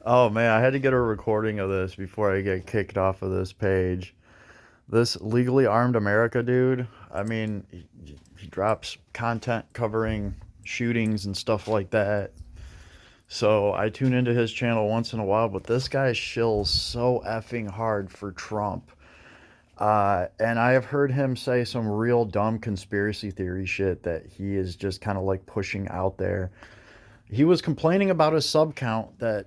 Oh man, I had to get a recording of this before I get kicked off of this page. This legally armed America dude, I mean, he drops content covering shootings and stuff like that. So I tune into his channel once in a while, but this guy shills so effing hard for Trump. And I have heard him say some real dumb conspiracy theory shit that he is just kind of like pushing out there. He was complaining about his sub count that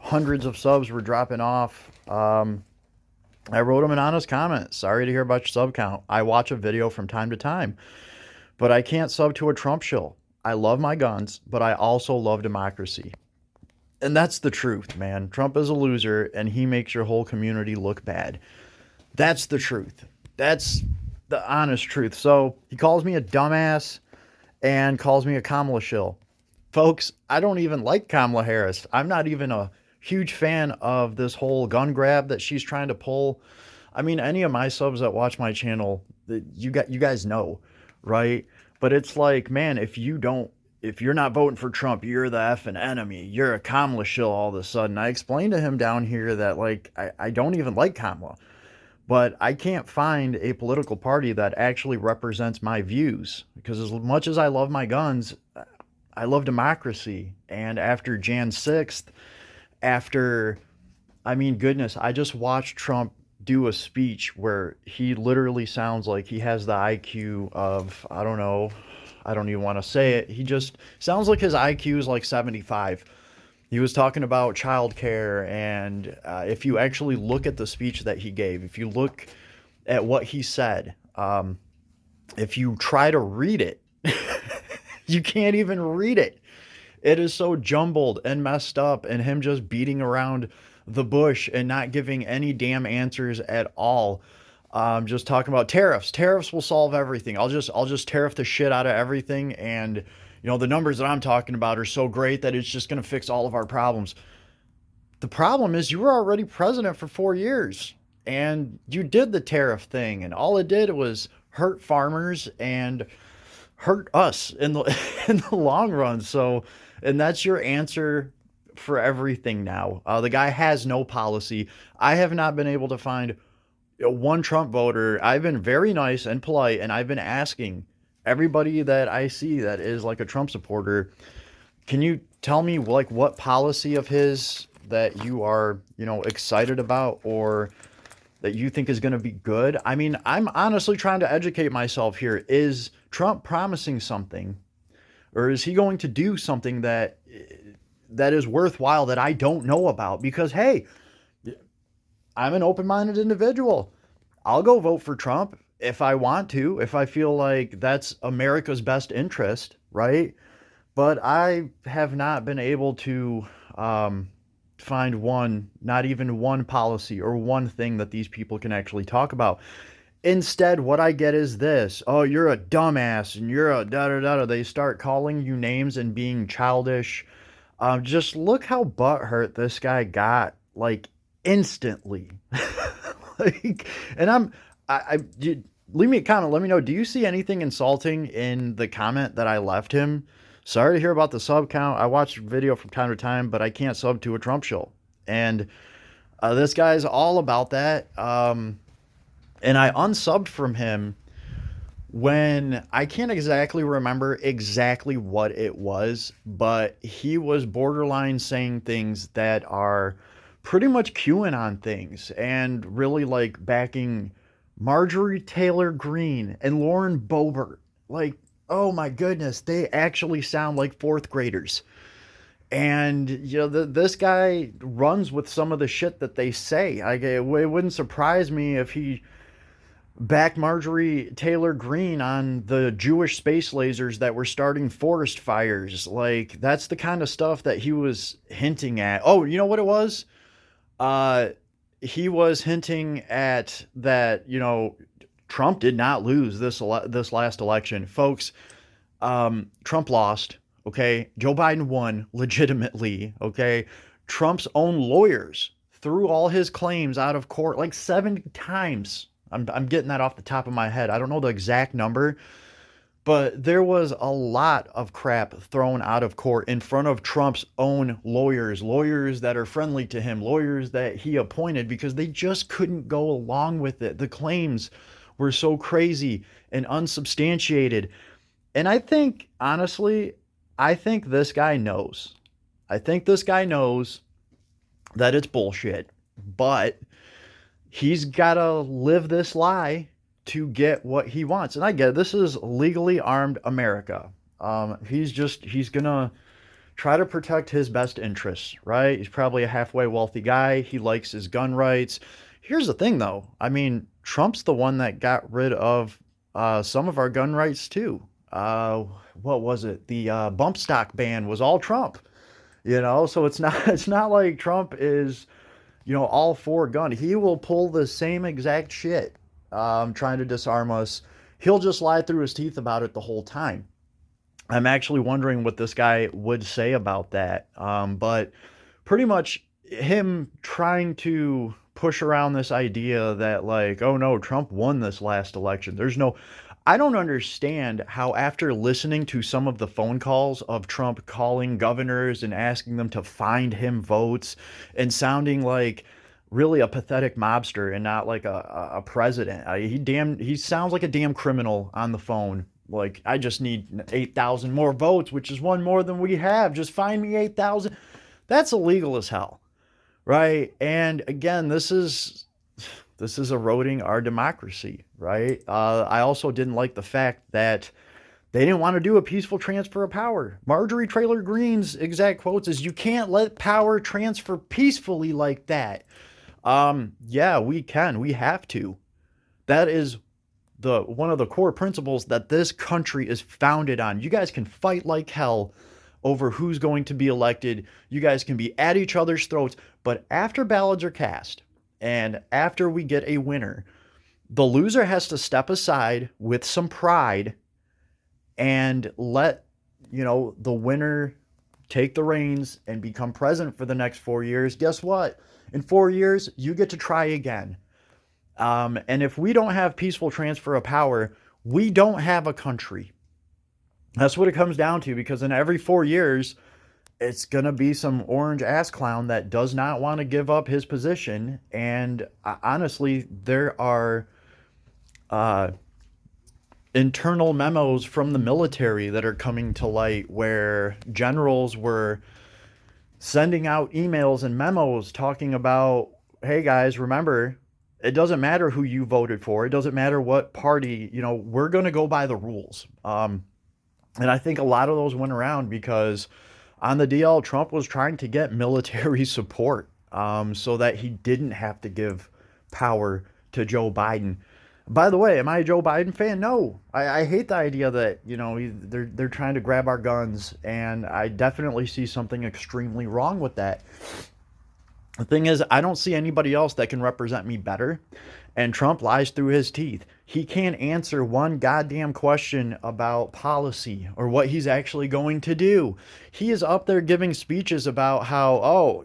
hundreds of subs were dropping off. I wrote him an honest comment. Sorry to hear about your sub count. I watch a video from time to time, but I can't sub to a Trump shill. I love my guns, but I also love democracy. And that's the truth, man. Trump is a loser and he makes your whole community look bad. That's the truth. That's the honest truth. So he calls me a dumbass and calls me a Kamala shill. Folks, I don't even like Kamala Harris. I'm not even a huge fan of this whole gun grab that she's trying to pull. I mean, any of my subs that watch my channel, you guys know, right? But it's like, man, if you're not voting for Trump, you're the effing enemy. You're a Kamala shill all of a sudden. I explained to him down here that like I don't even like Kamala, but I can't find a political party that actually represents my views because as much as I love my guns, I love democracy. And after Jan 6th, after, I mean, goodness, I just watched Trump do a speech where he literally sounds like he has the IQ of, I don't know, I don't even want to say it. He just sounds like his IQ is like 75. He was talking about childcare, and if you actually look at the speech that he gave, if you look at what he said, if you try to read it, you can't even read it. It is so jumbled and messed up, and him just beating around the bush and not giving any damn answers at all. Just talking about tariffs. Tariffs will solve everything. I'll just tariff the shit out of everything, and the numbers that I'm talking about are so great that it's just going to fix all of our problems. The problem is you were already president for 4 years, and you did the tariff thing, and all it did was hurt farmers and hurt us in the in the long run. So, and that's your answer for everything now. The guy has no policy. I have not been able to find one Trump voter. I've been very nice and polite, and I've been asking everybody that I see that is like a Trump supporter, can you tell me like what policy of his that you are, excited about or that you think is going to be good? I mean, I'm honestly trying to educate myself here. Is Trump promising something, or is he going to do something that is worthwhile that I don't know about? Because hey, I'm an open-minded individual. I'll go vote for Trump if I want to, if I feel like that's America's best interest, right? But I have not been able to find one, not even one policy or one thing that these people can actually talk about. Instead, what I get is this: oh, you're a dumbass and you're a da da da. They start calling you names and being childish. Just look how butthurt this guy got, like instantly. like, and leave me a comment. Let me know. Do you see anything insulting in the comment that I left him? Sorry to hear about the sub count. I watch video from time to time, but I can't sub to a Trump show. And this guy's all about that. And I unsubbed from him when I can't exactly remember exactly what it was, but he was borderline saying things that are pretty much QAnon things and really like backing Marjorie Taylor Greene and Lauren Boebert. Like, oh my goodness, they actually sound like fourth graders. And this guy runs with some of the shit that they say. It wouldn't surprise me if he backed Marjorie Taylor Greene on the Jewish space lasers that were starting forest fires. Like, that's the kind of stuff that he was hinting at. Oh, you know what it was? He was hinting at that, Trump did not lose this last election. Folks, Trump lost, okay? Joe Biden won legitimately, okay? Trump's own lawyers threw all his claims out of court like 70 times. I'm getting that off the top of my head. I don't know the exact number, But there was a lot of crap thrown out of court in front of Trump's own lawyers, lawyers that are friendly to him, lawyers that he appointed, because they just couldn't go along with it. The claims were so crazy and unsubstantiated. And I think, honestly, I think this guy knows. I think this guy knows that it's bullshit, but he's got to live this lie to get what he wants. And I get it. This is legally armed America. He's going to try to protect his best interests, right? He's probably a halfway wealthy guy. He likes his gun rights. Here's the thing, though. I mean, Trump's the one that got rid of some of our gun rights, too. What was it? The bump stock ban was all Trump, so it's not like Trump is all for gun. He will pull the same exact shit, trying to disarm us. He'll just lie through his teeth about it the whole time. I'm actually wondering what this guy would say about that. But pretty much him trying to push around this idea that, like, oh no, Trump won this last election. I don't understand how, after listening to some of the phone calls of Trump calling governors and asking them to find him votes and sounding like really a pathetic mobster and not like a president. He sounds like a damn criminal on the phone. Like, I just need 8,000 more votes, which is one more than we have. Just find me 8,000. That's illegal as hell, right? And again, this is eroding our democracy, right? I also didn't like the fact that they didn't want to do a peaceful transfer of power. Marjorie Taylor Greene's exact quotes is, "You can't let power transfer peacefully like that." Yeah, we can. We have to. That is one of the core principles that this country is founded on. You guys can fight like hell over who's going to be elected. You guys can be at each other's throats, but after ballots are cast and after we get a winner, the loser has to step aside with some pride and let, the winner take the reins and become president for the next 4 years. Guess what? In 4 years, you get to try again. And if we don't have peaceful transfer of power, we don't have a country. That's what it comes down to, because in every 4 years, it's going to be some orange ass clown that does not want to give up his position. And honestly, there are internal memos from the military that are coming to light where generals were sending out emails and memos talking about, hey guys, remember, it doesn't matter who you voted for. It doesn't matter what party, we're going to go by the rules. And I think a lot of those went around because on the DL, Trump was trying to get military support so that he didn't have to give power to Joe Biden. By the way, am I a Joe Biden fan? No. I hate the idea that, they're trying to grab our guns, and I definitely see something extremely wrong with that. The thing is, I don't see anybody else that can represent me better, and Trump lies through his teeth. He can't answer one goddamn question about policy or what he's actually going to do. He is up there giving speeches about how,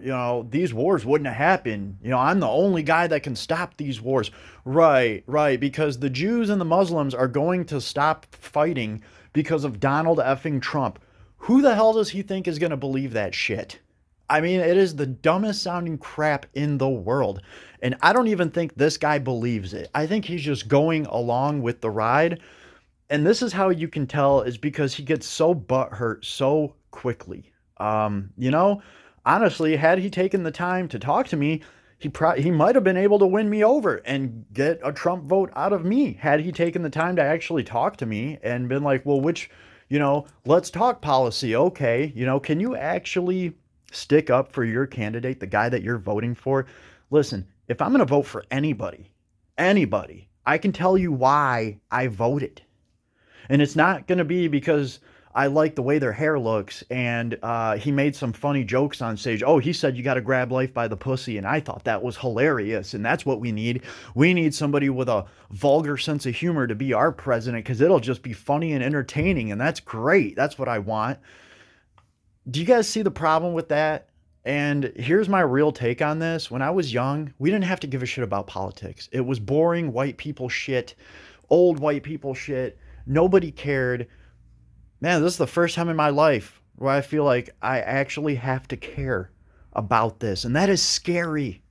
these wars wouldn't have happened. I'm the only guy that can stop these wars. Right, because the Jews and the Muslims are going to stop fighting because of Donald effing Trump. Who the hell does he think is going to believe that shit? I mean, it is the dumbest sounding crap in the world. And I don't even think this guy believes it. I think he's just going along with the ride. And this is how you can tell, is because he gets so butthurt so quickly. Honestly, had he taken the time to talk to me, he might have been able to win me over and get a Trump vote out of me. Had he taken the time to actually talk to me and been like, well, let's talk policy. Okay. Can you actually stick up for your candidate, the guy that you're voting for? Listen, if I'm going to vote for anybody, I can tell you why I voted. And it's not going to be because I like the way their hair looks and he made some funny jokes on stage. Oh, he said you got to grab life by the pussy, and I thought that was hilarious, and that's what we need. We need somebody with a vulgar sense of humor to be our president, because it'll just be funny and entertaining, and that's great. That's what I want. Do you guys see the problem with that? And here's my real take on this. When I was young, we didn't have to give a shit about politics. It was boring white people shit, old white people shit. Nobody cared. Man, this is the first time in my life where I feel like I actually have to care about this. And that is scary.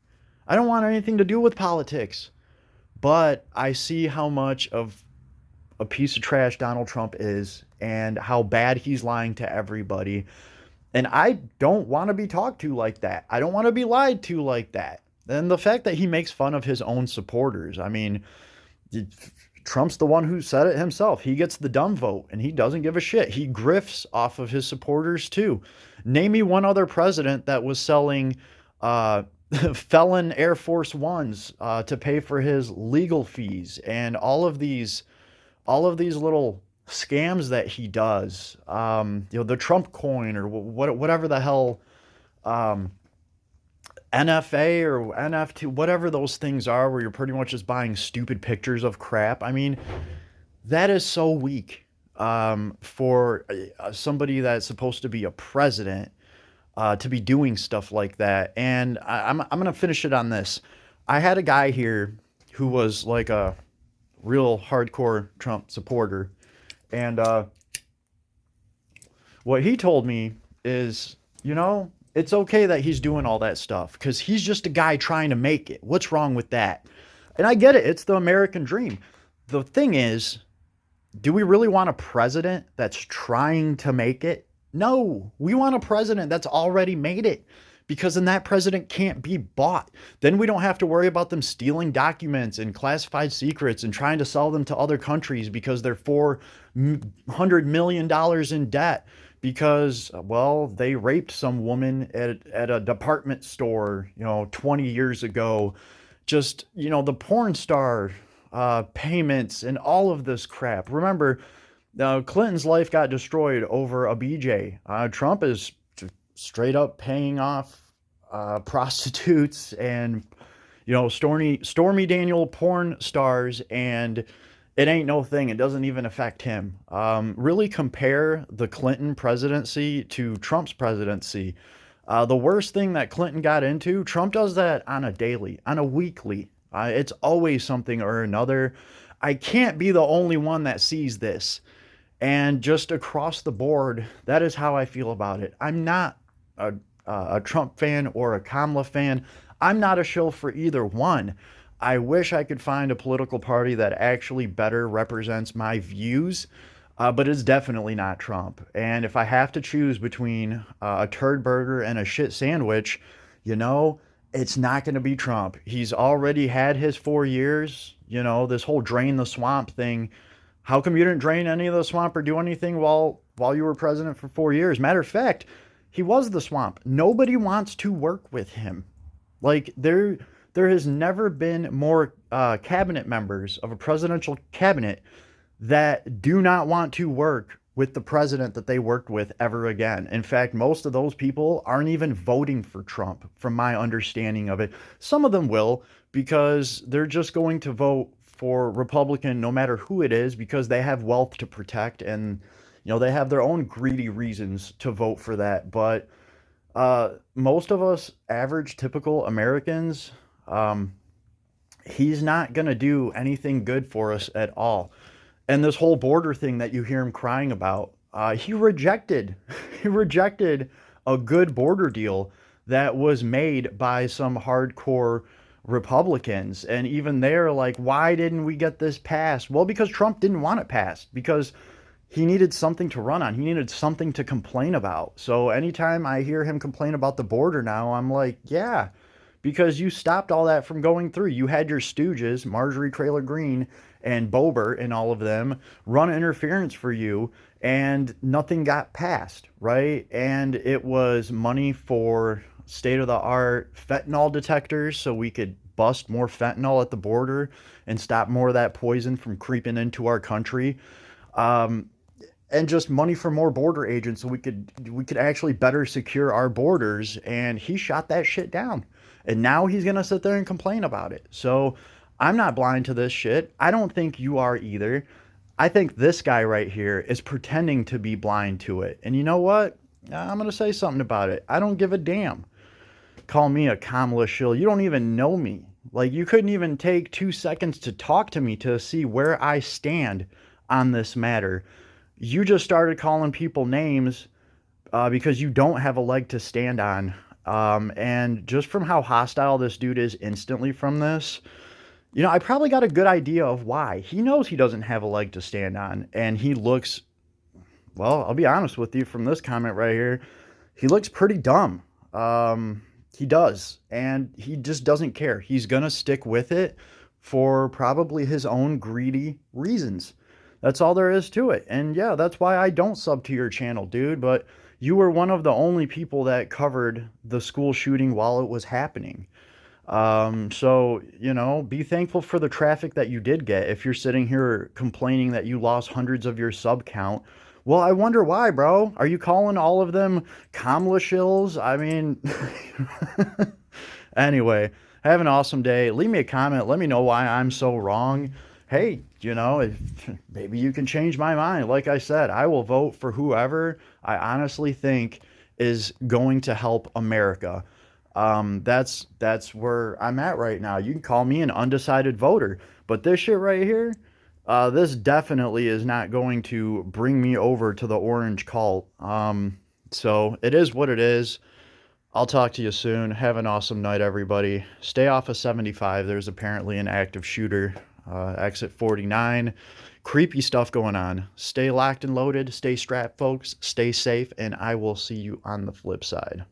I don't want anything to do with politics. But I see how much of a piece of trash Donald Trump is and how bad he's lying to everybody. And I don't want to be talked to like that. I don't want to be lied to like that. And the fact that he makes fun of his own supporters. I mean, Trump's the one who said it himself. He gets the dumb vote and he doesn't give a shit. He grifts off of his supporters too. Name me one other president that was selling uh, felon Air Force Ones to pay for his legal fees and all of these little scams that he does. The Trump coin or whatever the hell, um, NFA or NFT, whatever those things are, where you're pretty much just buying stupid pictures of crap. I mean, that is so weak for somebody that's supposed to be a president to be doing stuff like that. And I'm going to finish it on this. I had a guy here who was like a real hardcore Trump supporter. And what he told me is, it's okay that he's doing all that stuff because he's just a guy trying to make it. What's wrong with that? And I get it. It's the American dream. The thing is, do we really want a president that's trying to make it? No, we want a president that's already made it because then that president can't be bought. Then we don't have to worry about them stealing documents and classified secrets and trying to sell them to other countries because they're $400 million in debt because, well, they raped some woman at a department store, 20 years ago. Just, the porn star payments and all of this crap. Remember, Clinton's life got destroyed over a BJ. Trump is straight up paying off prostitutes and Stormy Daniel porn stars, and it ain't no thing. It doesn't even affect him. Really compare the Clinton presidency to Trump's presidency. The worst thing that Clinton got into, Trump does that on a daily, on a weekly. It's always something or another. I can't be the only one that sees this. And just across the board, that is how I feel about it. I'm not a Trump fan or a Kamala fan. I'm not a shill for either one. I wish I could find a political party that actually better represents my views, but it's definitely not Trump. And if I have to choose between a turd burger and a shit sandwich, it's not going to be Trump. He's already had his 4 years. This whole drain the swamp thing. How come you didn't drain any of the swamp or do anything while you were president for 4 years? Matter of fact, he was the swamp. Nobody wants to work with him. Like, there has never been more cabinet members of a presidential cabinet that do not want to work with the president that they worked with ever again. In fact, most of those people aren't even voting for Trump, from my understanding of it. Some of them will, because they're just going to vote for Republican no matter who it is, because they have wealth to protect and they have their own greedy reasons to vote for that. But most of us average typical Americans, he's not going to do anything good for us at all. And this whole border thing that you hear him crying about, he rejected a good border deal that was made by some hardcore Republicans. And even they're like, why didn't we get this passed? Well, because Trump didn't want it passed, because he needed something to run on. He needed something to complain about. So anytime I hear him complain about the border now, I'm like, yeah, because you stopped all that from going through. You had your stooges, Marjorie Taylor Greene and Boebert and all of them, run interference for you, and nothing got passed, right? And it was money for state-of-the-art fentanyl detectors so we could bust more fentanyl at the border and stop more of that poison from creeping into our country. And just money for more border agents so we could actually better secure our borders. And he shot that shit down. And now he's going to sit there and complain about it. So I'm not blind to this shit. I don't think you are either. I think this guy right here is pretending to be blind to it. And you know what? I'm going to say something about it. I don't give a damn. Call me a Kamala shill. You don't even know me. Like, you couldn't even take 2 seconds to talk to me to see where I stand on this matter. You just started calling people names because you don't have a leg to stand on. And just from how hostile this dude is instantly from this, I probably got a good idea of why. He knows he doesn't have a leg to stand on, and he looks, well, I'll be honest with you from this comment right here, he looks pretty dumb. He does, and he just doesn't care. He's gonna stick with it for probably his own greedy reasons. That's all there is to it. And yeah, that's why I don't sub to your channel, dude. But you were one of the only people that covered the school shooting while it was happening. So, be thankful for the traffic that you did get. If you're sitting here complaining that you lost hundreds of your sub count, well, I wonder why, bro. Are you calling all of them Kamla shills? I mean, anyway, have an awesome day. Leave me a comment. Let me know why I'm so wrong. Hey, if, maybe you can change my mind. Like I said, I will vote for whoever I honestly think is going to help America. That's where I'm at right now. You can call me an undecided voter, but this shit right here, this definitely is not going to bring me over to the orange cult. So it is what it is. I'll talk to you soon. Have an awesome night, everybody. Stay off of 75. There's apparently an active shooter. Exit 49. Creepy stuff going on. Stay locked and loaded. Stay strapped, folks. Stay safe, and I will see you on the flip side.